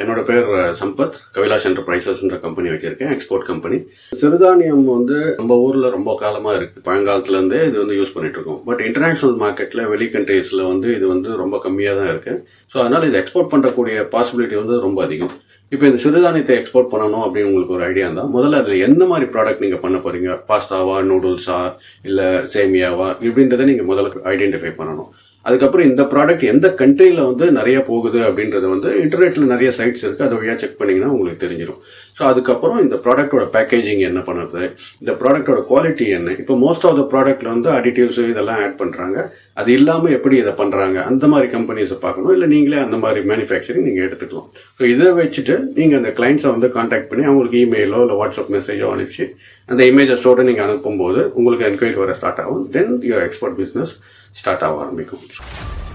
என்னோட பேர் சம்பத். கவிலாஷ் என்டர்பிரைசஸ்ன்ற கம்பெனி வச்சிருக்கேன், எக்ஸ்போர்ட் கம்பெனி. சிறுதானியம் நம்ம ஊர்ல ரொம்ப காலமா இருக்கு, பழங்காலத்துல இருந்தே இது யூஸ் பண்ணிட்டு இருக்கோம். பட் இன்டர்நேஷனல் மார்க்கெட்ல, வெளி கண்ட்ரீஸ்ல இது ரொம்ப கம்மியா தான் இருக்கு. ஸோ அதனால இது எக்ஸ்போர்ட் பண்றக்கூடிய பாசிபிலிட்டி ரொம்ப அதிகம். இப்போ இந்த சிறுதானியத்தை எக்ஸ்போர்ட் பண்ணணும் அப்படின்னு உங்களுக்கு ஒரு ஐடியா இருந்தால், முதல்ல அதில் எந்த மாதிரி ப்ராடக்ட் நீங்கள் பண்ண போறீங்க, பாஸ்தாவா, நூடுல்ஸா, இல்லை சேமியாவா, இப்படின்றத நீங்கள் முதல்ல ஐடென்டிஃபை பண்ணணும். அதுக்கப்புறம் இந்த ப்ராடக்ட் எந்த கண்ட்ரியில் நிறைய போகுது அப்படின்றது இன்டர்நெட்ல நிறைய சைட்ஸ் இருக்கு, அதை வழியாக செக் பண்ணீங்கன்னா உங்களுக்கு தெரிஞ்சிடும். ஸோ அதுக்கப்புறம் இந்த ப்ராடக்டோட பேக்கேஜிங் என்ன பண்ணுறது, இந்த ப்ராடக்டோட குவாலிட்டி என்ன. இப்போ மோஸ்ட் ஆஃப் த ப்ராடக்ட்ல அடிட்டிவ்ஸ் இதெல்லாம் ஆட் பண்ணுறாங்க. அது இல்லாமல் எப்படி இதை பண்ணுறாங்க, அந்த மாதிரி கம்பெனிஸை பார்க்கணும். இல்லை நீங்களே அந்த மாதிரி மேனுஃபேக்சரிங் நீங்கள் எடுத்துக்கலாம். ஸோ இதை வச்சுட்டு நீங்கள் அந்த கிளைண்ட்ஸை கான்டாக்ட் பண்ணி அவங்களுக்கு இமெயிலோ இல்லை வாட்ஸ்அப் மெசேஜோ அனுப்பிச்சு அந்த இமேஜஸோட நீங்கள் அனுப்பும்போது உங்களுக்கு என்கொயரி வர ஸ்டார்ட் ஆகும். Then your export business start ஆக ஆரம்பிக்கும்.